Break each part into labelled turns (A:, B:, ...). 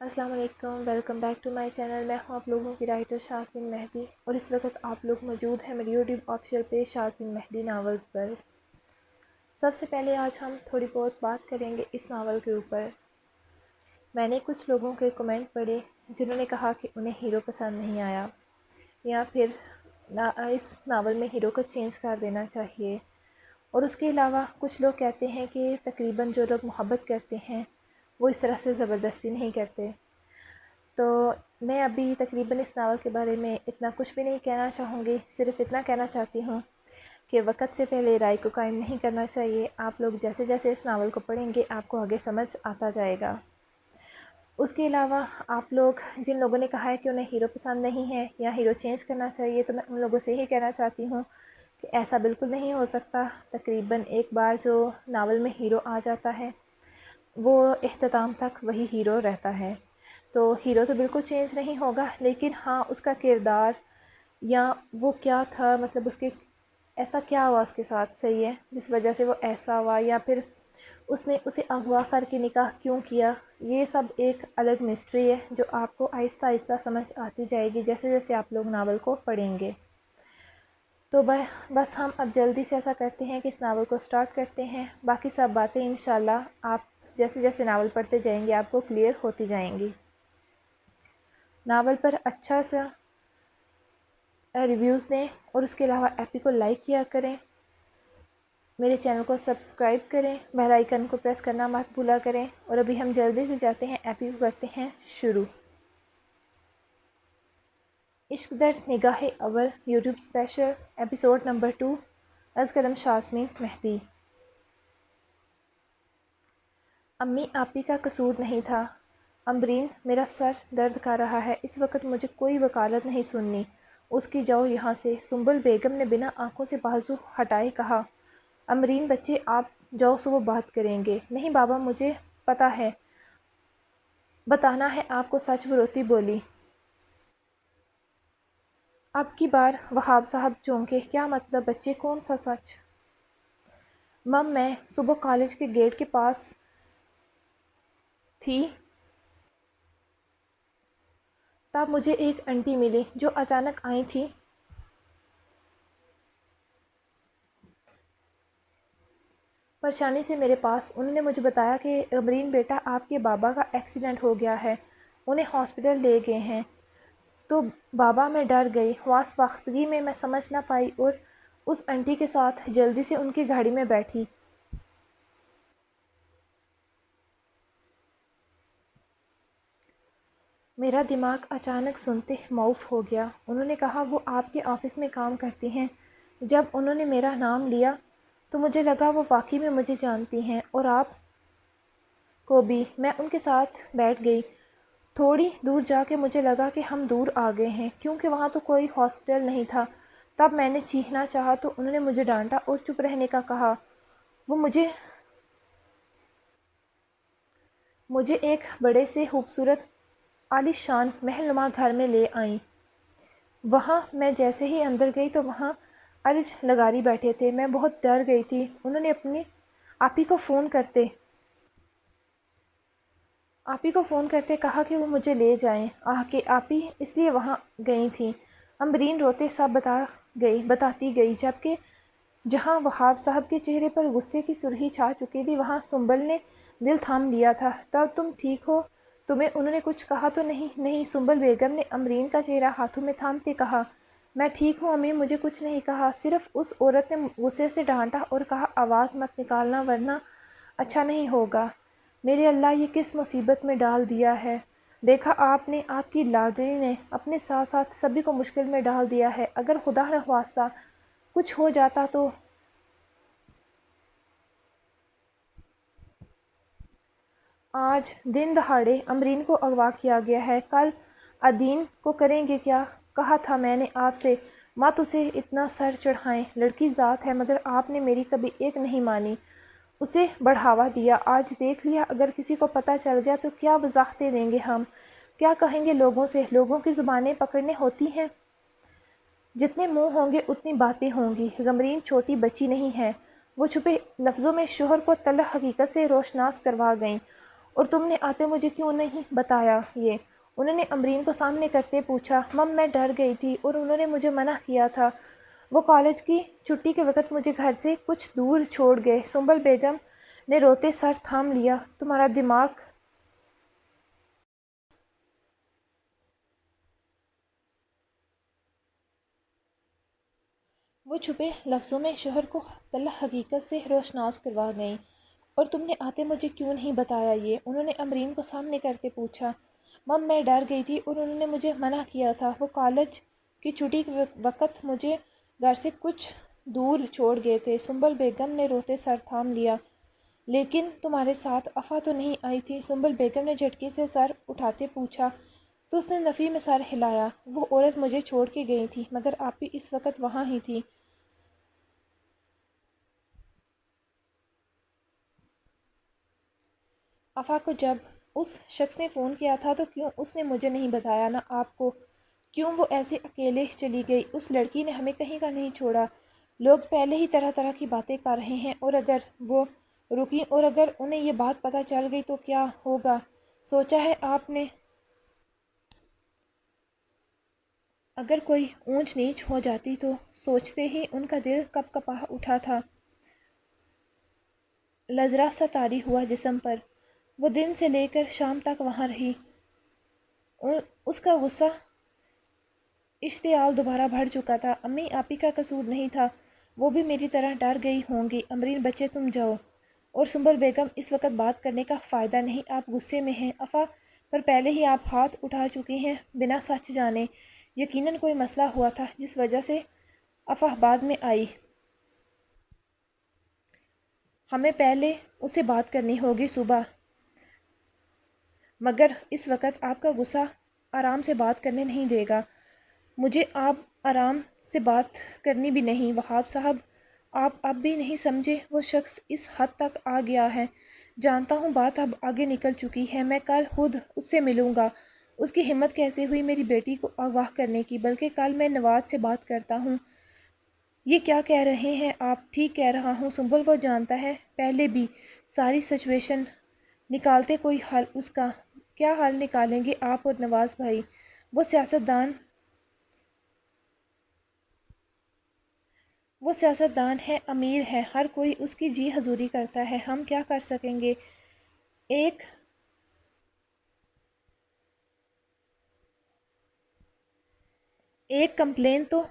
A: السلام علیکم، welcome back to my channel. میں ہوں آپ لوگوں کی رائٹر شازمین مہدی اور اس وقت آپ لوگ موجود ہیں میری یوٹیوب آفیشیل پیج شازمین مہدی ناولز پر۔ سب سے پہلے آج ہم تھوڑی بہت بات کریں گے اس ناول کے اوپر۔ میں نے کچھ لوگوں کے کمنٹ پڑھے جنہوں نے کہا کہ انہیں ہیرو پسند نہیں آیا یا پھر اس ناول میں ہیرو کو چینج کر دینا چاہیے، اور اس کے علاوہ کچھ لوگ کہتے ہیں کہ تقریباً جو لوگ محبت کرتے ہیں وہ اس طرح سے زبردستی نہیں کرتے۔ تو میں ابھی تقریباً اس ناول کے بارے میں اتنا کچھ بھی نہیں کہنا چاہوں گی، صرف اتنا کہنا چاہتی ہوں کہ وقت سے پہلے رائے کو قائم نہیں کرنا چاہیے۔ آپ لوگ جیسے جیسے اس ناول کو پڑھیں گے آپ کو آگے سمجھ آتا جائے گا۔ اس کے علاوہ آپ لوگ جن لوگوں نے کہا ہے کہ انہیں ہیرو پسند نہیں ہے یا ہیرو چینج کرنا چاہیے، تو میں ان لوگوں سے ہی کہنا چاہتی ہوں کہ ایسا بالکل نہیں ہو سکتا۔ تقریباً ایک بار جو ناول میں ہیرو آ جاتا ہے وہ اختتام تک وہی ہیرو رہتا ہے، تو ہیرو تو بالکل چینج نہیں ہوگا، لیکن ہاں اس کا کردار یا وہ کیا تھا، مطلب اس کے ایسا کیا ہوا اس کے ساتھ، صحیح ہے، جس وجہ سے وہ ایسا ہوا، یا پھر اس نے اسے اغوا کر کے نکاح کیوں کیا، یہ سب ایک الگ مسٹری ہے جو آپ کو آہستہ آہستہ سمجھ آتی جائے گی جیسے جیسے آپ لوگ ناول کو پڑھیں گے۔ تو بس ہم اب جلدی سے ایسا کرتے ہیں کہ اس ناول کو سٹارٹ کرتے ہیں، باقی سب باتیں انشاءاللہ آپ جیسے جیسے ناول پڑھتے جائیں گے آپ کو کلیئر ہوتی جائیں گی۔ ناول پر اچھا سا ریویوز دیں اور اس کے علاوہ ایپی کو لائک کیا کریں، میرے چینل کو سبسکرائب کریں، بیل آئیکن کو پریس کرنا مت بھولا کریں، اور ابھی ہم جلدی سے جاتے ہیں ایپی کو کرتے ہیں شروع۔ عشق در نگاہ اول یوٹیوب اسپیشل ایپیسوڈ نمبر 2، از قلم شازمین مہدی۔ امی آپی کا قصور نہیں تھا۔ امبرین، میرا سر درد کر رہا ہے، اس وقت مجھے کوئی وکالت نہیں سننی، اس کی جاؤ یہاں سے، سنبل بیگم نے بنا آنکھوں سے بازو ہٹائے کہا۔ امبرین بچے آپ جاؤ، صبح بات کریں گے۔ نہیں بابا، مجھے پتہ ہے، بتانا ہے آپ کو سچ، وہ روتی بولی۔ اب کی بار وہاب صاحب چونکے، کیا مطلب بچے، کون سا سچ؟ مم، میں صبح کالج کے گیٹ کے پاس تھی، تب مجھے ایک انٹی ملی جو اچانک آئی تھی۔ پریشانی سے میرے پاس انہوں نے مجھے بتایا کہ امبرین بیٹا، آپ کے بابا کا ایکسیڈنٹ ہو گیا ہے، انہیں ہاسپٹل لے گئے ہیں۔ تو بابا، میں ڈر گئی، خواص باختگی میں سمجھ نہ پائی اور اس انٹی کے ساتھ جلدی سے ان کی گاڑی میں بیٹھی۔ میرا دماغ اچانک سنتے معاف ہو گیا۔ انہوں نے کہا وہ آپ کے آفس میں کام کرتی ہیں۔ جب انہوں نے میرا نام لیا تو مجھے لگا وہ واقعی میں مجھے جانتی ہیں، اور آپ کو بھی۔ میں ان کے ساتھ بیٹھ گئی۔ تھوڑی دور جا کے مجھے لگا کہ ہم دور آ گئے ہیں، کیونکہ وہاں تو کوئی ہاسپٹل نہیں تھا۔ تب میں نے چیخنا چاہا تو انہوں نے مجھے ڈانٹا اور چپ رہنے کا کہا۔ وہ مجھے ایک بڑے سے خوبصورت عالی شان محل نما گھر میں لے آئیں۔ وہاں میں جیسے ہی اندر گئی تو وہاں ارج لغاری بیٹھے تھے۔ میں بہت ڈر گئی تھی۔ انہوں نے اپنی آپی کو فون کرتے کہا کہ وہ مجھے لے جائیں۔ کہ آپی اس لیے وہاں گئی تھیں۔ امبرین روتے سب بتاتی گئی، جبکہ جہاں وہاب صاحب کے چہرے پر غصے کی سرخی چھا چکی تھی وہاں سنبل نے دل تھام لیا تھا۔ تب تم ٹھیک ہو؟ تمہیں انہوں نے کچھ کہا تو نہیں؟ نہیں، سنبل بیگم نے امبرین کا چہرہ ہاتھوں میں تھامتے کہا۔ میں ٹھیک ہوں امی، مجھے کچھ نہیں کہا، صرف اس عورت نے غصے سے ڈانٹا اور کہا آواز مت نکالنا ورنہ اچھا نہیں ہوگا۔ میرے اللہ، یہ کس مصیبت میں ڈال دیا ہے۔ دیکھا آپ نے، آپ کی لاڈلی نے اپنے ساتھ ساتھ سبھی کو مشکل میں ڈال دیا ہے۔ اگر خدا نخواستہ کچھ ہو جاتا تو؟ آج دن دہاڑے امبرین کو اغوا کیا گیا ہے، کل عدین کو کریں گے کیا؟ کہا تھا میں نے آپ سے، مت اسے اتنا سر چڑھائیں، لڑکی ذات ہے، مگر آپ نے میری کبھی ایک نہیں مانی، اسے بڑھاوا دیا۔ آج دیکھ لیا، اگر کسی کو پتہ چل گیا تو کیا وضاحتیں دیں گے ہم، کیا کہیں گے لوگوں سے؟ لوگوں کی زبانیں پکڑنے ہوتی ہیں، جتنے منہ ہوں گے اتنی باتیں ہوں گی۔ امبرین چھوٹی بچی نہیں ہے۔ وہ چھپے لفظوں میں شوہر کو تلخ حقیقت سے روشناس کروا گئیں۔ اور تم نے آتے مجھے کیوں نہیں بتایا یہ؟ انہوں نے امرین کو سامنے کرتے پوچھا۔ مم میں ڈر گئی تھی اور انہوں نے مجھے منع کیا تھا۔ وہ کالج کی چھٹی کے وقت مجھے گھر سے کچھ دور چھوڑ گئے۔ سنبل بیگم نے روتے سر تھام لیا۔ تمہارا دماغ وہ چھپے لفظوں میں شوہر کو تلخ حقیقت سے روشناس کروا گئیں۔ اور تم نے آتے مجھے کیوں نہیں بتایا یہ؟ انہوں نے امرین کو سامنے کرتے پوچھا۔ مم میں ڈر گئی تھی اور انہوں نے مجھے منع کیا تھا۔ وہ کالج کی چھٹی کے وقت مجھے گھر سے کچھ دور چھوڑ گئے تھے۔ سنبل بیگم نے روتے سر تھام لیا۔ لیکن تمہارے ساتھ افا تو نہیں آئی تھی؟ سنبل بیگم نے جھٹکے سے سر اٹھاتے پوچھا۔ تو اس نے نفی میں سر ہلایا۔ وہ عورت مجھے چھوڑ کے گئی تھی مگر آپ بھی اس وقت وہاں ہی تھی۔ افا کو جب اس شخص نے فون کیا تھا تو کیوں اس نے مجھے نہیں بتایا؟ نہ آپ کو؟ کیوں وہ ایسے اکیلے چلی گئی؟ اس لڑکی نے ہمیں کہیں کا نہیں چھوڑا۔ لوگ پہلے ہی طرح طرح کی باتیں کر رہے ہیں، اور اگر وہ رکیں اور اگر انہیں یہ بات پتہ چل گئی تو کیا ہوگا؟ سوچا ہے آپ نے؟ اگر کوئی اونچ نیچ ہو جاتی تو؟ سوچتے ہی ان کا دل کپ کپا اٹھا تھا، لرزا سا طاری ہوا جسم پر۔ وہ دن سے لے کر شام تک وہاں رہی۔ اس کا غصہ اشتعال دوبارہ بڑھ چکا تھا۔ امی آپی کا قصور نہیں تھا، وہ بھی میری طرح ڈر گئی ہوں گی۔ امرین بچے تم جاؤ۔ اور سنبل بیگم اس وقت بات کرنے کا فائدہ نہیں، آپ غصے میں ہیں۔ افا پر پہلے ہی آپ ہاتھ اٹھا چکی ہیں بنا سچ جانے۔ یقیناً کوئی مسئلہ ہوا تھا جس وجہ سے افا بعد میں آئی۔ ہمیں پہلے اس سے بات کرنی ہوگی صبح، مگر اس وقت آپ کا غصہ آرام سے بات کرنے نہیں دے گا۔ مجھے آپ آرام سے بات کرنی بھی نہیں۔ وہاب صاحب، آپ اب بھی نہیں سمجھے؟ وہ شخص اس حد تک آ گیا ہے۔ جانتا ہوں بات اب آگے نکل چکی ہے، میں کل خود اس سے ملوں گا۔ اس کی ہمت کیسے ہوئی میری بیٹی کو اغوا کرنے کی؟ بلکہ کل میں نواز سے بات کرتا ہوں۔ یہ کیا کہہ رہے ہیں آپ؟ ٹھیک کہہ رہا ہوں سنبل، وہ جانتا ہے پہلے بھی ساری سچویشن نکالتے کوئی حل اس کا۔ کیا حل نکالیں گے آپ اور نواز بھائی؟ وہ سیاست دان ہے، امیر ہے، ہر کوئی اس کی جی حضوری کرتا ہے، ہم کیا کر سکیں گے؟ ایک کمپلین تو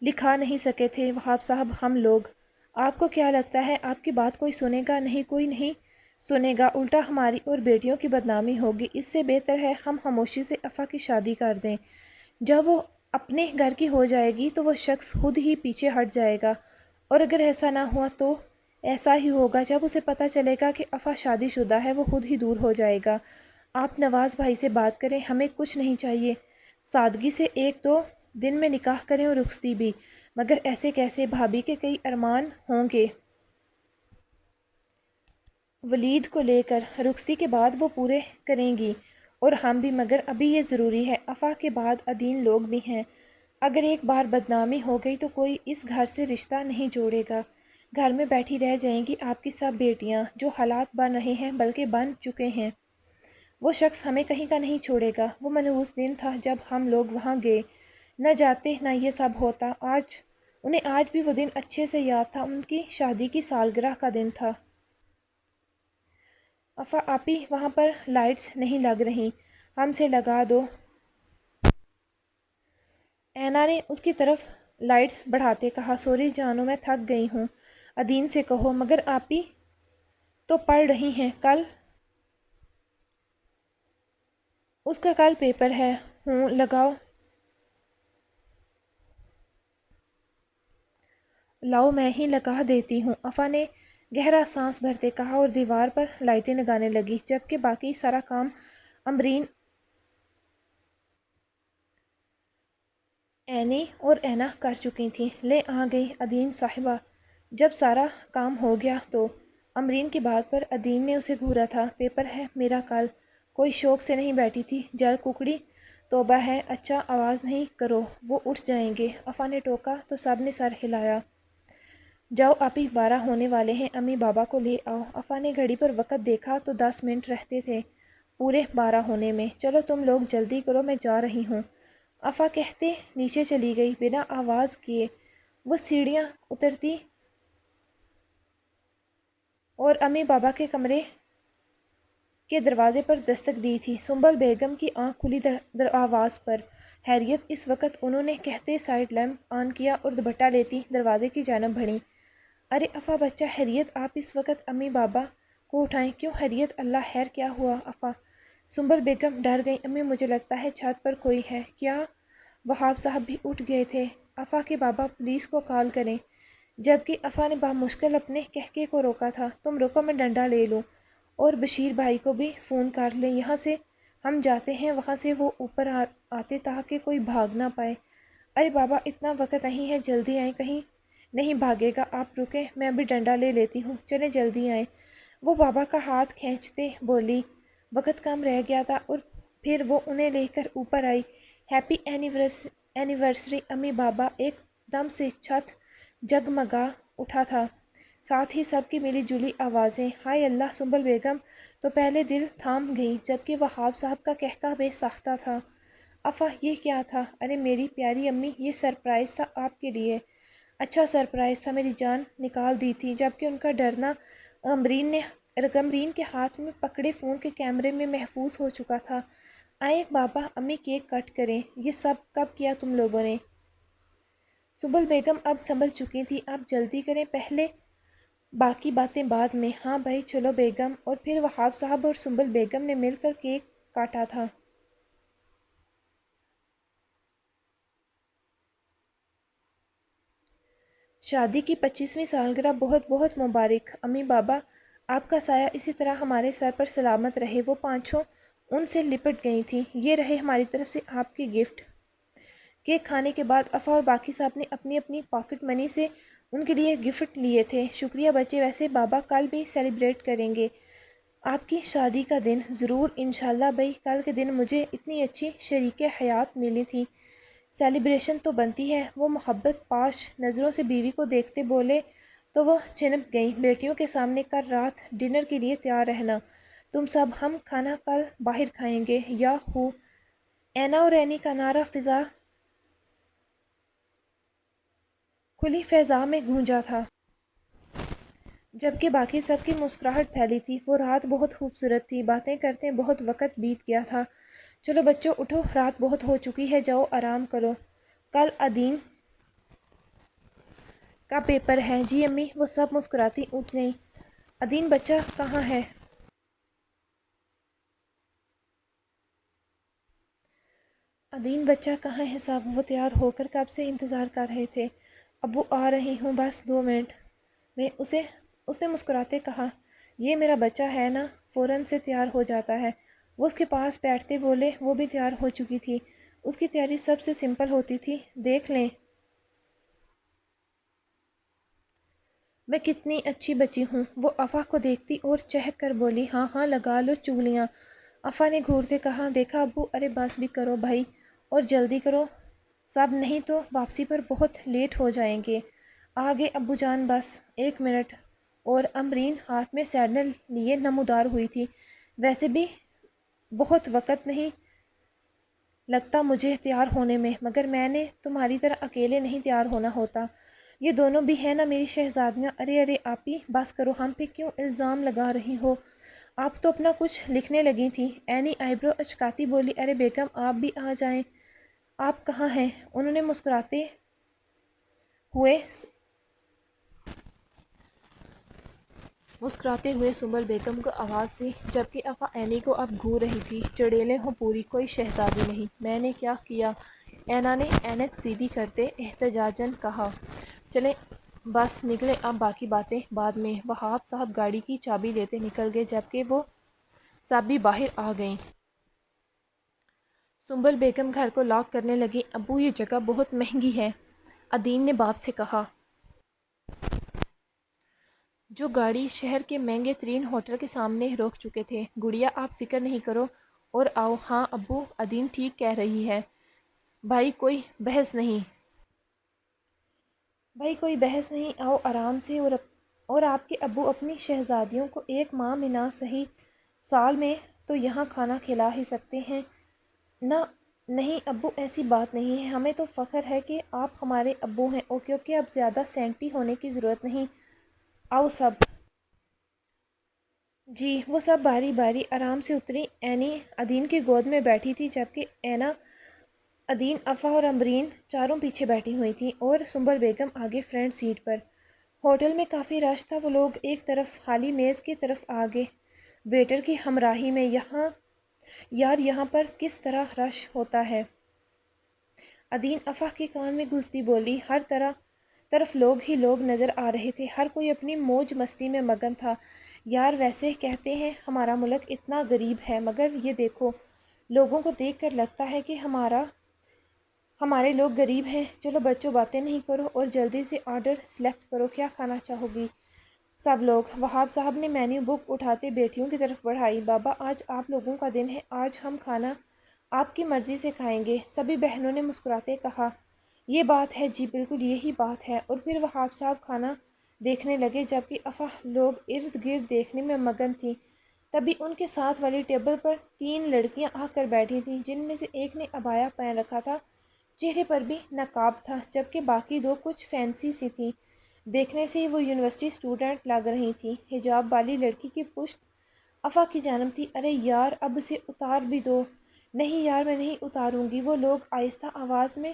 A: لکھا نہیں سکے تھے وہاب صاحب ہم لوگ۔ آپ کو کیا لگتا ہے آپ کی بات کوئی سنے گا؟ نہیں، کوئی نہیں سنے گا، الٹا ہماری اور بیٹیوں کی بدنامی ہوگی۔ اس سے بہتر ہے ہم خاموشی سے افا کی شادی کر دیں۔ جب وہ اپنے گھر کی ہو جائے گی تو وہ شخص خود ہی پیچھے ہٹ جائے گا، اور اگر ایسا نہ ہوا تو ایسا ہی ہوگا جب اسے پتہ چلے گا کہ افا شادی شدہ ہے، وہ خود ہی دور ہو جائے گا۔ آپ نواز بھائی سے بات کریں، ہمیں کچھ نہیں چاہیے، سادگی سے 1-2 دن میں نکاح کریں اور رخصتی بھی، مگر ایسے کیسے؟ بھابھی کے کئی ارمان ہوں گے ولید کو لے کر، رخصتی کے بعد وہ پورے کریں گی اور ہم بھی، مگر ابھی یہ ضروری ہے۔ افا کے بعد عدین لوگ بھی ہیں، اگر ایک بار بدنامی ہو گئی تو کوئی اس گھر سے رشتہ نہیں جوڑے گا۔ گھر میں بیٹھی رہ جائیں گی آپ کی سب بیٹیاں، جو حالات بن رہے ہیں بلکہ بن چکے ہیں۔ وہ شخص ہمیں کہیں کا نہیں چھوڑے گا۔ وہ منحوس دن تھا جب ہم لوگ وہاں گئے، نہ جاتے نہ یہ سب ہوتا۔ انہیں آج بھی وہ دن اچھے سے یاد تھا، ان کی شادی کی سالگرہ کا دن تھا۔ افا آپی، وہاں پر لائٹس نہیں لگ رہی، ہم سے لگا دو۔ اینا نے اس کی طرف لائٹس بڑھاتے کہا۔ سوری جانو، میں تھک گئی ہوں، عدین سے کہو۔ مگر آپی تو پڑھ رہی ہیں، کل اس کا کل پیپر ہے۔ ہوں، لگاؤ۔ لاؤ میں ہی لگا دیتی ہوں، افا نے گہرا سانس بھرتے کہا اور دیوار پر لائٹیں لگانے لگی، جبکہ باقی سارا کام امرین، اینی اور اینا کر چکی تھیں۔ لے آ گئی عدین صاحبہ۔ جب سارا کام ہو گیا تو امرین کی بات پر عدین نے اسے گھورا تھا۔ پیپر ہے میرا کل۔ کوئی شوق سے نہیں بیٹھی تھی، جل ککڑی، توبہ ہے۔ اچھا آواز نہیں کرو، وہ اٹھ جائیں گے، افا نے ٹوکا تو سب نے سر ہلایا۔ جاؤ آپی 12 ہونے والے ہیں، امی بابا کو لے آؤ۔ افا نے گھڑی پر وقت دیکھا تو 10 منٹ رہتے تھے پورے 12 ہونے میں۔ چلو تم لوگ جلدی کرو، میں جا رہی ہوں، افا کہتے نیچے چلی گئی بنا آواز کیے۔ وہ سیڑھیاں اترتی اور امی بابا کے کمرے کے دروازے پر دستک دی تھی۔ سنبل بیگم کی آنکھ کھلی آواز پر۔ حیریت اس وقت انہوں نے کہتے سائڈ لیمپ آن کیا اور دوپٹہ لیتی دروازے کی جانب بڑھیں۔ ارے افا بچہ حیریت، آپ اس وقت امی بابا کو اٹھائیں۔ کیوں حیریت؟ اللہ خیر کیا ہوا افا؟ سنبل بیگم ڈر گئی۔ امی مجھے لگتا ہے چھت پر کوئی ہے۔ کیا؟ وہاب صاحب بھی اٹھ گئے تھے۔ افا کے بابا پولیس کو کال کریں، جبکہ افا نے بامشکل اپنے کہکے کو روکا تھا۔ تم رکو میں ڈنڈا لے لوں اور بشیر بھائی کو بھی فون کر لیں، یہاں سے ہم جاتے ہیں، وہاں سے وہ اوپر آتے تاکہ کوئی بھاگ نہ پائے۔ ارے بابا اتنا وقت نہیں ہے، جلدی آئیں، کہیں نہیں بھاگے گا، آپ رکیں، میں ابھی ڈنڈا لے لیتی ہوں، چلیں جلدی آئیں۔ وہ بابا کا ہاتھ کھینچتے بولی۔ وقت کم رہ گیا تھا اور پھر وہ انہیں لے کر اوپر آئی۔ ہیپی اینیورسری امی بابا۔ ایک دم سے چھت جگمگا اٹھا تھا، ساتھ ہی سب کی ملی جلی آوازیں۔ ہائے اللہ! سنبل بیگم تو پہلے دل تھام گئیں، جبکہ وہاب صاحب کا کہکا بے ساختہ تھا۔ افا یہ کیا تھا؟ ارے میری پیاری امی، یہ سرپرائز تھا آپ کے لیے۔ اچھا سرپرائز تھا، میری جان نکال دی تھی، جبکہ ان کا ڈرنا غمرین کے ہاتھ میں پکڑے فون کے کیمرے میں محفوظ ہو چکا تھا۔ آئیں بابا امی کیک کٹ کریں۔ یہ سب کب کیا تم لوگوں نے؟ سنبل بیگم اب سنبھل چکی تھی۔ آپ جلدی کریں، پہلے باقی باتیں بعد میں۔ ہاں بھائی چلو بیگم۔ اور پھر وہاب صاحب اور سنبل بیگم نے مل کر کیک کاٹا تھا۔ شادی کی 25ویں سالگرہ بہت بہت مبارک امی بابا، آپ کا سایہ اسی طرح ہمارے سر پر سلامت رہے۔ وہ پانچوں ان سے لپٹ گئی تھیں۔ یہ رہے ہماری طرف سے آپ کی گفٹ۔ کیک کھانے کے بعد افا اور باقی سب نے اپنی اپنی پاکٹ منی سے ان کے لیے گفٹ لیے تھے۔ شکریہ بچے، ویسے بابا کل بھی سیلیبریٹ کریں گے آپ کی شادی کا دن؟ ضرور انشاءاللہ بھائی، کل کے دن مجھے اتنی اچھی شریک حیات ملی تھی، سیلیبریشن تو بنتی ہے۔ وہ محبت پاش نظروں سے بیوی کو دیکھتے بولے تو وہ چنپ گئیں۔ بیٹیوں کے سامنے کل رات ڈنر کے لیے تیار رہنا تم سب، ہم کھانا کل باہر کھائیں گے۔ یا خو! اینا اور رینی کا نعرہ فضا کھلی فضا میں گونجا تھا، جبکہ باقی سب کی مسکراہٹ پھیلی تھی۔ وہ رات بہت خوبصورت تھی، باتیں کرتے بہت وقت بیت گیا تھا۔ چلو بچوں اٹھو، رات بہت ہو چکی ہے، جاؤ آرام کرو، کل ادین کا پیپر ہے۔ جی امی، وہ سب مسکراتی اٹھ گئیں۔ ادین بچہ کہاں ہے؟ ادین بچہ کہاں ہے صاحب؟ وہ تیار ہو کر کب سے انتظار کر رہے تھے۔ ابو آ رہی ہوں، بس 2 منٹ میں، اس نے مسکراتے کہا۔ یہ میرا بچہ ہے نا، فوراً سے تیار ہو جاتا ہے۔ وہ اس کے پاس بیٹھتے بولے۔ وہ بھی تیار ہو چکی تھی، اس کی تیاری سب سے سمپل ہوتی تھی، دیکھ لیں میں کتنی اچھی بچی ہوں۔ وہ افا کو دیکھتی اور چہک کر بولی، ہاں ہاں لگا لو چغلیاں۔ افا نے گھورتے کہا، دیکھا ابو، ارے بس بھی کرو بھائی، اور جلدی کرو سب، نہیں تو واپسی پر بہت لیٹ ہو جائیں گے۔ آگے ابو جان، بس 1 منٹ اور۔ امرین ہاتھ میں سینڈل لیے نمودار ہوئی تھی۔ ویسے بھی بہت وقت نہیں لگتا مجھے تیار ہونے میں، مگر میں نے تمہاری طرح اکیلے نہیں تیار ہونا ہوتا، یہ دونوں بھی ہیں نا میری شہزادیاں۔ ارے ارے آپی بس کرو، ہم پہ کیوں الزام لگا رہی ہو؟ آپ تو اپنا کچھ لکھنے لگی تھیں۔ اینی آئیبرو اچکاتی بولی، ارے بیگم آپ بھی آ جائیں۔ آپ کہاں ہیں؟ انہوں نے مسکراتے ہوئے سنبل بیگم کو آواز دی، جبکہ افا اینی کو اب گھور رہی تھی۔ چڑیلیں ہوں پوری، کوئی شہزادی نہیں۔ میں نے کیا کیا؟ اینا نے اینک سیدھی کرتے احتجاجاً کہا۔ چلیں بس نکلیں اب، باقی باتیں بعد میں۔ وہاب صاحب گاڑی کی چابی لیتے نکل گئے، جبکہ وہ سب بھی باہر آ گئیں۔ سنبل بیگم گھر کو لاک کرنے لگی۔ ابو یہ جگہ بہت مہنگی ہے، ادین نے باپ سے کہا، جو گاڑی شہر کے مہنگے ترین ہوٹل کے سامنے روک چکے تھے۔ گڑیا آپ فکر نہیں کرو اور آؤ۔ ہاں ابو، ادین ٹھیک کہہ رہی ہے بھائی، کوئی بحث نہیں۔ بھائی کوئی بحث نہیں، آؤ آرام سے، اور آپ کے ابو اپنی شہزادیوں کو ایک ماہ میں نہ صحیح سال میں تو یہاں کھانا کھلا ہی سکتے ہیں نہ۔ نہیں ابو، ایسی بات نہیں ہے، ہمیں تو فخر ہے کہ آپ ہمارے ابو ہیں۔ اوکے اوکے، اب زیادہ سینٹی ہونے کی ضرورت نہیں، آؤ سب۔ جی، وہ سب باری باری آرام سے اتری۔ اینی ادین کی گود میں بیٹھی تھی، جبکہ اینا، ادین، افا اور امبرین چاروں پیچھے بیٹھی ہوئی تھیں اور سنبل بیگم آگے فرنٹ سیٹ پر۔ ہوٹل میں کافی رش تھا، وہ لوگ ایک طرف خالی میز کی طرف آگے ویٹر کی ہمراہی میں۔ یار یہاں پر کس طرح رش ہوتا ہے؟ ادین افا کے کان میں گھستی بولی۔ ہر طرف لوگ ہی لوگ نظر آ رہے تھے، ہر کوئی اپنی موج مستی میں مگن تھا۔ یار ویسے کہتے ہیں ہمارا ملک اتنا غریب ہے، مگر یہ دیکھو، لوگوں کو دیکھ کر لگتا ہے کہ ہمارے لوگ غریب ہیں۔ چلو بچوں، باتیں نہیں کرو اور جلدی سے آرڈر سلیکٹ کرو، کیا کھانا چاہو گی؟ سب لوگ۔ وہاب صاحب نے مینیو بک اٹھاتے بیٹیوں کی طرف بڑھائی۔ بابا، آج آپ لوگوں کا دن ہے، آج ہم کھانا آپ کی مرضی سے کھائیں گے، سبھی بہنوں نے مسکراتے کہا۔ یہ بات ہے جی، بالکل یہی بات ہے۔ اور پھر وہاب صاحب کھانا دیکھنے لگے، جبکہ افا لوگ ارد گرد دیکھنے میں مگن تھیں۔ تبھی ان کے ساتھ والی ٹیبل پر 3 لڑکیاں آ کر بیٹھی تھیں، جن میں سے ایک نے عبایا پہن رکھا تھا، چہرے پر بھی نقاب تھا، جبکہ باقی 2 کچھ فینسی سی تھیں۔ دیکھنے سے ہی وہ یونیورسٹی اسٹوڈنٹ لگ رہی تھیں۔ حجاب والی لڑکی کی پشت افا کی جانب تھی۔ ارے یار، اب اسے اتار بھی دو۔ نہیں یار، میں نہیں اتاروں گی، وہ لوگ آہستہ آواز میں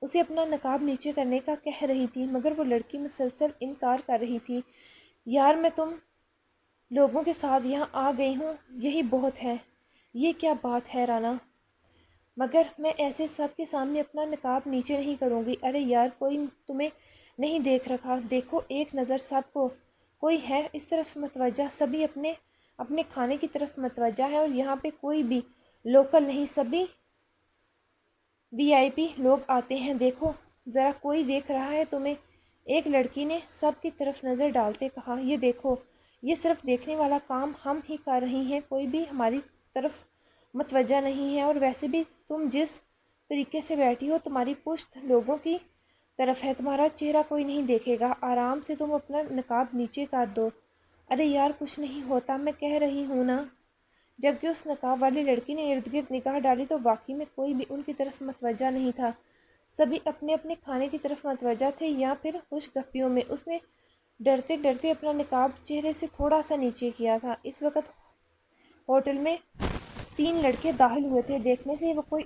A: اسے اپنا نقاب نیچے کرنے کا کہہ رہی تھی، مگر وہ لڑکی مسلسل انکار کر رہی تھی۔ یار، میں تم لوگوں کے ساتھ یہاں آ گئی ہوں، یہی بہت ہے۔ یہ کیا بات ہے رانا؟ مگر میں ایسے سب کے سامنے اپنا نقاب نیچے نہیں کروں گی۔ ارے یار، کوئی تمہیں نہیں دیکھ رکھا، دیکھو ایک نظر سب کو، کوئی ہے اس طرف متوجہ؟ سبھی اپنے اپنے کھانے کی طرف متوجہ ہے، اور یہاں پہ کوئی بھی لوکل نہیں، سبھی وی آئی پی لوگ آتے ہیں، دیکھو ذرا، کوئی دیکھ رہا ہے تمہیں؟ ایک لڑکی نے سب کی طرف نظر ڈالتے کہا۔ یہ دیکھو، یہ صرف دیکھنے والا کام ہم ہی کر رہی ہیں، کوئی بھی ہماری طرف متوجہ نہیں ہے، اور ویسے بھی تم جس طریقے سے بیٹھی ہو، تمہاری پشت لوگوں کی طرف ہے، تمہارا چہرہ کوئی نہیں دیکھے گا، آرام سے تم اپنا نقاب نیچے کر دو۔ ارے یار، کچھ نہیں ہوتا، میں کہہ رہی ہوں نا۔ جبکہ اس نقاب والی لڑکی نے ارد گرد نگاہ ڈالی تو واقعی میں کوئی بھی ان کی طرف متوجہ نہیں تھا، سبھی اپنے اپنے کھانے کی طرف متوجہ تھے، یا پھر خوش گپیوں میں۔ اس نے ڈرتے ڈرتے اپنا نقاب چہرے سے تھوڑا سا نیچے کیا تھا۔ اس وقت ہوٹل میں 3 لڑکے داخل ہوئے تھے، دیکھنے سے وہ کوئی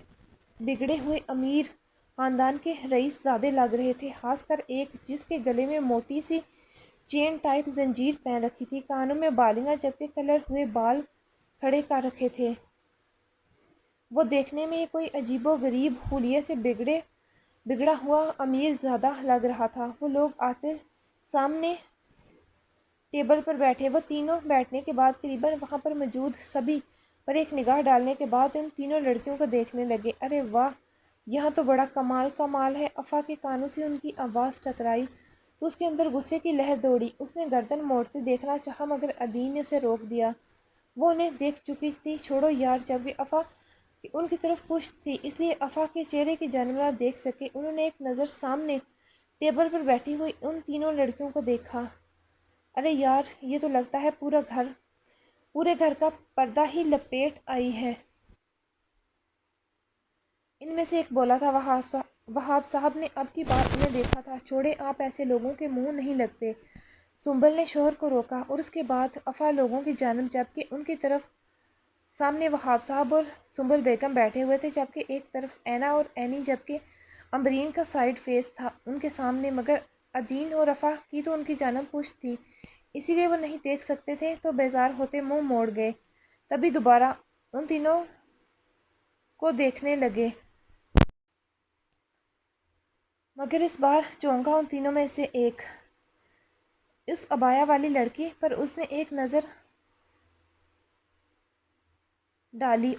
A: بگڑے ہوئے امیر خاندان کے رئیس زادے لگ رہے تھے، خاص کر ایک جس کے گلے میں موٹی سی چین ٹائپ زنجیر پہن رکھی تھی، کانوں میں بالیاں، جبکہ کلر ہوئے بال کھڑے کر رکھے تھے۔ وہ دیکھنے میں کوئی عجیب و غریب حلیے سے بگڑا ہوا امیر زادہ لگ رہا تھا۔ وہ لوگ آتے سامنے ٹیبل پر بیٹھے، وہ تینوں بیٹھنے کے بعد قریباً وہاں پر موجود سبھی پر ایک نگاہ ڈالنے کے بعد ان تینوں لڑکیوں کو دیکھنے لگے۔ ارے واہ، یہاں تو بڑا کمال ہے۔ افا کے کانوں سے ان کی آواز ٹکرائی تو اس کے اندر غصے کی لہر دوڑی۔ اس نے گردن موڑتے دیکھنا چاہا، مگر ادین نے اسے روک دیا۔ وہ انہیں دیکھ چکی تھی، چھوڑو یار، جبکہ افا ان کی طرف پشت تھی، اس لیے افا کے چہرے کی جانب نہ دیکھ سکے۔ انہوں نے ایک نظر سامنے ٹیبل پر بیٹھی ہوئی ان تینوں لڑکیوں کو دیکھا۔ ارے یار، یہ تو لگتا ہے پورے گھر کا پردہ ہی لپیٹ آئی ہے۔ ان میں سے ایک بولا تھا، وہاب صاحب نے اب کی بار انہیں دیکھا تھا۔ چھوڑے، آپ ایسے لوگوں کے منہ نہیں لگتے۔ سنبل نے شوہر کو روکا، اور اس کے بعد افا لوگوں کی جانب، جبکہ ان کی طرف سامنے وہاب صاحب اور سنبل بیگم بیٹھے ہوئے تھے، جبکہ ایک طرف اینا اور اینی، جبکہ امبرین کا سائیڈ فیس تھا ان کے سامنے، مگر ادین اور افا کی تو ان کی جانب پشت تھی، اسی لیے وہ نہیں دیکھ سکتے تھے، تو بیزار ہوتے منہ موڑ گئے۔ تبھی دوبارہ ان تینوں کو دیکھنے لگے، مگر اس بار چونکا ان تینوں میں سے ایک، اس عبایا والی لڑکی پر اس نے ایک نظر ڈالی،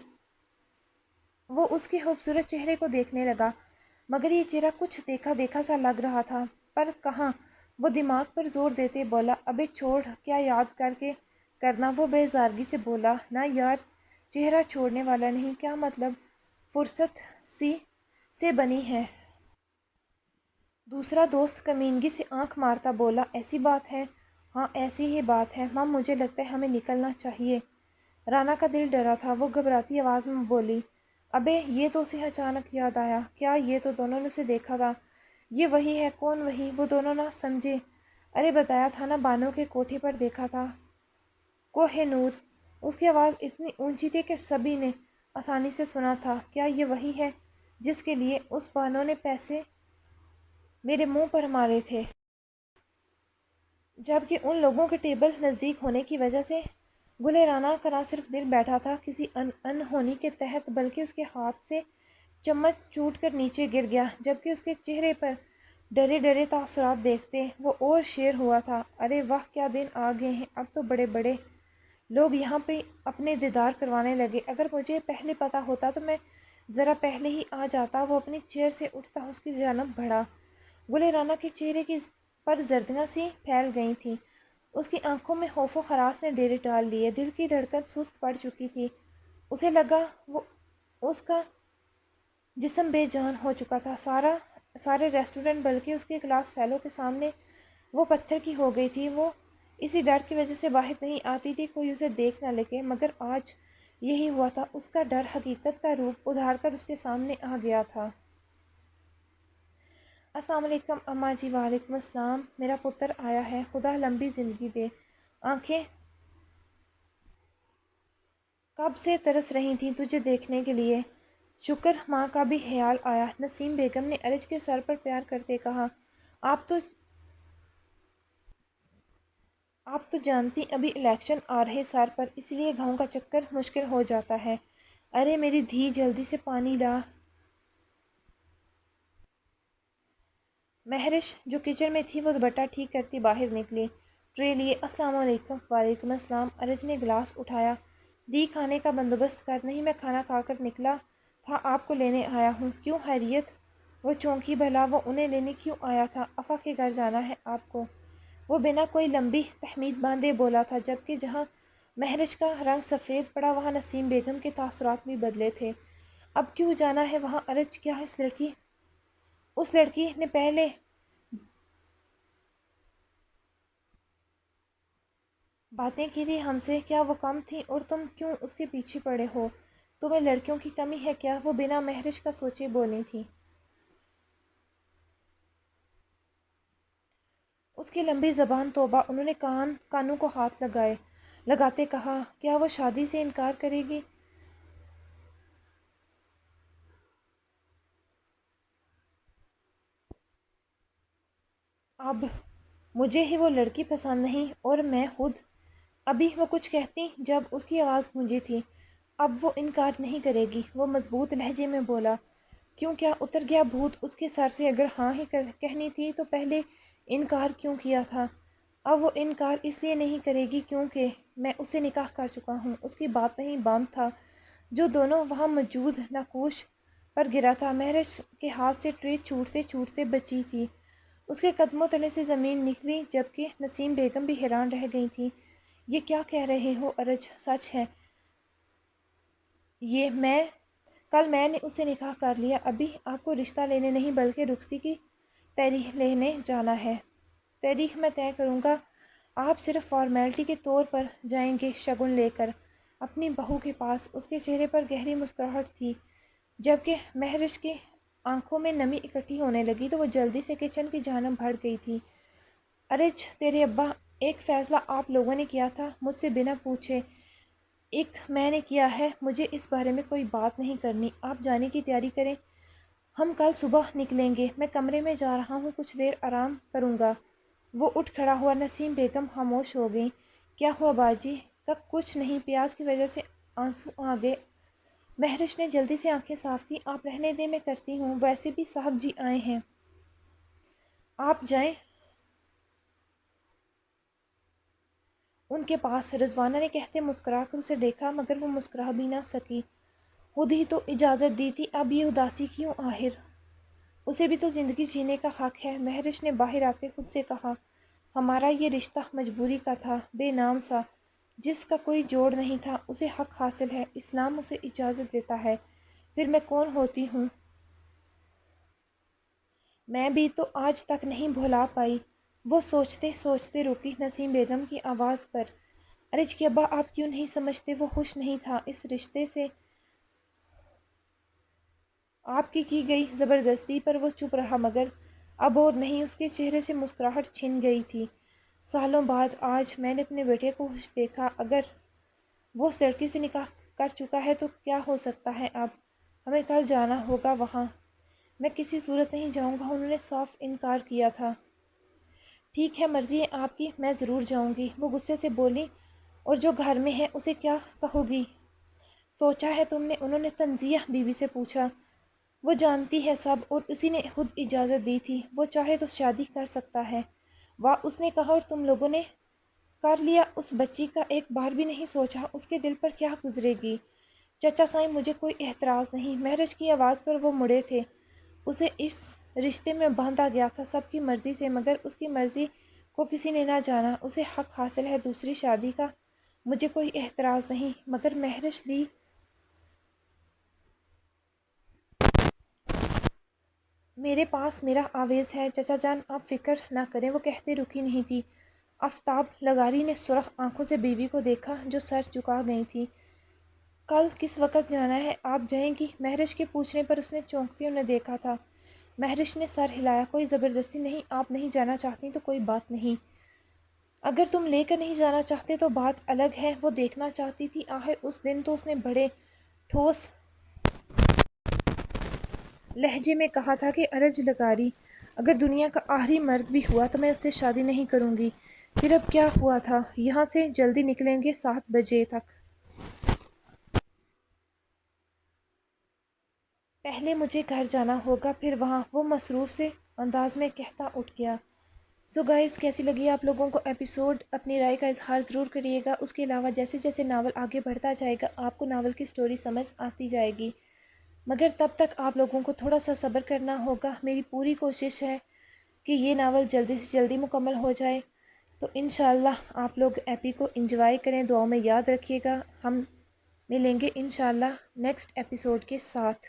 A: وہ اس کے خوبصورت چہرے کو دیکھنے لگا، مگر یہ چہرہ کچھ دیکھا دیکھا سا لگ رہا تھا، پر کہاں؟ وہ دماغ پر زور دیتے بولا، ابے چھوڑ، کیا یاد کر کے کرنا؟ وہ بے زارگی سے بولا، نہ یار، چہرہ چھوڑنے والا نہیں، کیا مطلب؟ فرصت سی سے بنی ہے۔ دوسرا دوست کمینگی سے آنکھ مارتا بولا، ایسی بات ہے؟ ہاں ایسی ہی بات ہے مام، مجھے لگتا ہے ہمیں نکلنا چاہیے۔ رانا کا دل ڈرا تھا، وہ گھبراتی آواز میں بولی، ابے یہ تو اسے اچانک یاد آیا، کیا یہ تو دونوں نے اسے دیکھا تھا؟ یہ وہی ہے؟ کون وہی؟ وہ دونوں نہ سمجھے۔ ارے بتایا تھا نا، بانو کے کوٹھے پر دیکھا تھا، کوہ نور۔ اس کی آواز اتنی اونچی تھی کہ سبھی نے آسانی سے سنا تھا۔ کیا یہ وہی ہے جس کے لیے اس بانو نے پیسے میرے منہ پر مارے تھے؟ جبکہ ان لوگوں کے ٹیبل نزدیک ہونے کی وجہ سے گلے رانا کا نہ صرف دل بیٹھا تھا کسی انہونی کے تحت، بلکہ اس کے ہاتھ سے چمچ ٹوٹ کر نیچے گر گیا، جبکہ اس کے چہرے پر ڈرے ڈرے تاثرات دیکھتے وہ اور شیر ہوا تھا۔ ارے واہ، کیا دن آ گئے ہیں، اب تو بڑے بڑے لوگ یہاں پہ اپنے دیدار کروانے لگے۔ اگر مجھے پہلے پتا ہوتا تو میں ذرا پہلے ہی آ جاتا۔ وہ اپنی چیئر سے اٹھتا اس کی جانب بڑھا۔ گلے رانا کے چہرے پر زردیاں سی پھیل گئی تھیں، اس کی آنکھوں میں خوف و ہراس نے ڈیرے ڈال لیے، دل کی دھڑکن سست پڑ چکی تھی، اسے لگا اس کا جسم بے جان ہو چکا تھا۔ سارے ریسٹورنٹ بلکہ اس کے کلاس فیلو کے سامنے وہ پتھر کی ہو گئی تھی۔ وہ اسی ڈر کی وجہ سے باہر نہیں آتی تھی کوئی اسے دیکھ نہ لگے، مگر آج یہی ہوا تھا، اس کا ڈر حقیقت کا روپ ادھار کر اس کے سامنے آ گیا تھا۔ السلام علیکم اماں جی۔ وعلیکم السلام، میرا پتر آیا ہے، خدا لمبی زندگی دے۔ آنکھیں کب سے ترس رہی تھیں تجھے دیکھنے کے لیے۔ شکر ماں کا بھی خیال آیا، نسیم بیگم نے ارج کے سر پر پیار کرتے کہا۔ آپ تو جانتی ابھی الیکشن آ رہے سر پر، اس لیے گاؤں کا چکر مشکل ہو جاتا ہے۔ ارے میری دھی، جلدی سے پانی لا۔ مہرش جو کچن میں تھی وہ دوپٹہ ٹھیک کرتی باہر نکلی، ٹرے لیے۔ السلام علیکم۔ وعلیکم السلام۔ ارج نے گلاس اٹھایا۔ دی کھانے کا بندوبست کر۔ نہیں، میں کھانا کھا کر نکلا تھا، آپ کو لینے آیا ہوں۔ کیوں خیریت؟ وہ چونکی، بھلا وہ انہیں لینے کیوں آیا تھا؟ افا کے گھر جانا ہے آپ کو، وہ بنا کوئی لمبی تحمید باندھے بولا تھا، جبکہ جہاں مہرش کا رنگ سفید پڑا وہاں نسیم بیگم کے تاثرات بھی بدلے تھے۔ اب کیوں جانا ہے وہاں ارج؟ کیا اس لڑکی نے پہلے باتیں کی تھی ہم سے، کیا وہ کم تھیں؟ اور تم کیوں اس کے پیچھے پڑے ہو؟ تمہیں لڑکیوں کی کمی ہے کیا؟ وہ بنا مہرش کا سوچے بولی تھی۔ اس کی لمبی زبان توبہ! انہوں نے کانوں کو ہاتھ لگاتے کہا، کیا وہ شادی سے انکار کرے گی؟ اب مجھے ہی وہ لڑکی پسند نہیں، اور میں خود ابھی وہ کچھ کہتی جب اس کی آواز گونجی تھی۔ اب وہ انکار نہیں کرے گی، وہ مضبوط لہجے میں بولا۔ کیوں، کیا اتر گیا بھوت اس کے سر سے؟ اگر ہاں ہی کہنی تھی تو پہلے انکار کیوں کیا تھا؟ اب وہ انکار اس لیے نہیں کرے گی کیونکہ میں اس سے نکاح کر چکا ہوں۔ اس کی بات نہیں بام تھا جو دونوں وہاں موجود نقوش پر گرا تھا۔ مہرش کے ہاتھ سے ٹرے چھوٹتے چھوٹتے بچی تھی، اس کے قدموں تلے سے زمین نکلی، جبکہ نسیم بیگم بھی حیران رہ گئی تھی۔ یہ کیا کہہ رہے ہو ارج؟ سچ ہے یہ، کل میں نے اس سے نکاح کر لیا۔ ابھی آپ کو رشتہ لینے نہیں بلکہ رخصتی کی تاریخ لینے جانا ہے۔ تاریخ میں طے کروں گا، آپ صرف فارمیلٹی کے طور پر جائیں گے شگن لے کر اپنی بہو کے پاس۔ اس کے چہرے پر گہری مسکراہٹ تھی، جبکہ مہرش کی آنکھوں میں نمی اکٹھی ہونے لگی تو وہ جلدی سے کچن کی جانب بڑھ گئی تھی۔ ارج، تیرے ابا، ایک فیصلہ آپ لوگوں نے کیا تھا مجھ سے بنا پوچھے، ایک میں نے کیا ہے، مجھے اس بارے میں کوئی بات نہیں کرنی۔ آپ جانے کی تیاری کریں، ہم کل صبح نکلیں گے۔ میں کمرے میں جا رہا ہوں، کچھ دیر آرام کروں گا۔ وہ اٹھ کھڑا ہوا۔ نسیم بیگم خاموش ہو گئیں۔ کیا ہوا باجی؟ کچھ نہیں، پیاس کی وجہ سے آنسو آ گئے۔ مہرش نے جلدی سے آنکھیں صاف کی۔ آپ رہنے دیں، میں کرتی ہوں، ویسے بھی صاحب جی آئے ہیں، آپ جائیں ان کے پاس۔ رضوانہ نے کہتے مسکرا کر اسے دیکھا، مگر وہ مسکرا بھی نہ سکی، خود ہی تو اجازت دی تھی، اب یہ اداسی کیوں؟ آخر اسے بھی تو زندگی جینے کا حق ہے۔ مہرش نے باہر آتے خود سے کہا، ہمارا یہ رشتہ مجبوری کا تھا، بے نام سا، جس کا کوئی جوڑ نہیں تھا، اسے حق حاصل ہے، اسلام اسے اجازت دیتا ہے، پھر میں کون ہوتی ہوں میں بھی تو آج تک نہیں بھلا پائی۔ وہ سوچتے سوچتے رکی نسیم بیگم کی آواز پر۔ ارج کے ابا آپ کیوں نہیں سمجھتے؟ وہ خوش نہیں تھا اس رشتے سے، آپ کی گئی زبردستی پر وہ چپ رہا، مگر اب اور نہیں، اس کے چہرے سے مسکراہٹ چھن گئی تھی۔ سالوں بعد آج میں نے اپنے بیٹے کو خوش دیکھا۔ اگر وہ اس لڑکی سے نکاح کر چکا ہے تو کیا ہو سکتا ہے اب؟ ہمیں کل جانا ہوگا وہاں۔ میں کسی صورت نہیں جاؤں گا، انہوں نے صاف انکار کیا تھا۔ ٹھیک ہے، مرضی ہے آپ کی، میں ضرور جاؤں گی، وہ غصے سے بولی۔ اور جو گھر میں ہے اسے کیا کہو گی؟ سوچا ہے تم نے؟ انہوں نے تنزیہ بیوی سے پوچھا۔ وہ جانتی ہے سب، اور اسی نے خود اجازت دی تھی، وہ چاہے تو شادی کر سکتا ہے۔ واہ، اس نے کہا، اور تم لوگوں نے کر لیا؟ اس بچی کا ایک بار بھی نہیں سوچا اس کے دل پر کیا گزرے گی؟ چچا سائیں، مجھے کوئی اعتراض نہیں۔ مہرش کی آواز پر وہ مڑے تھے۔ اسے اس رشتے میں باندھا گیا تھا سب کی مرضی سے، مگر اس کی مرضی کو کسی نے نہ جانا۔ اسے حق حاصل ہے دوسری شادی کا، مجھے کوئی اعتراض نہیں، مگر مہرش دی میرے پاس میرا آویز ہے۔ چچا جان آپ فکر نہ کریں، وہ کہتے رکی نہیں تھی۔ آفتاب لغاری نے سرخ آنکھوں سے بیوی کو دیکھا جو سر جھکا گئی تھی۔ کل کس وقت جانا ہے؟ آپ جائیں گی؟ مہرش کے پوچھنے پر اس نے چونکتے انہیں دیکھا تھا۔ مہرش نے سر ہلایا۔ کوئی زبردستی نہیں، آپ نہیں جانا چاہتی تو کوئی بات نہیں۔ اگر تم لے کر نہیں جانا چاہتے تو بات الگ ہے، وہ دیکھنا چاہتی تھی۔ آخر اس دن تو اس نے بڑے ٹھوس لہجے میں کہا تھا کہ ارج لغاری اگر دنیا کا آخری مرد بھی ہوا تو میں اس سے شادی نہیں کروں گی۔ پھر اب کیا ہوا تھا؟ یہاں سے جلدی نکلیں گے 7 بجے تک۔ پہلے مجھے گھر جانا ہوگا، پھر وہاں، وہ مصروف سے انداز میں کہتا اٹھ گیا۔ سو گائز، کیسی لگی آپ لوگوں کو ایپیسوڈ؟ اپنی رائے کا اظہار ضرور کریے گا۔ اس کے علاوہ جیسے جیسے ناول آگے بڑھتا جائے گا آپ کو ناول کی سٹوری سمجھ آتی جائے گی، مگر تب تک آپ لوگوں کو تھوڑا سا صبر کرنا ہوگا۔ میری پوری کوشش ہے کہ یہ ناول جلدی سے جلدی مکمل ہو جائے، تو انشاءاللہ آپ لوگ ایپی کو انجوائے کریں، دعاؤں میں یاد رکھیے گا۔ ہم ملیں گے انشاءاللہ نیکسٹ ایپیسوڈ کے ساتھ۔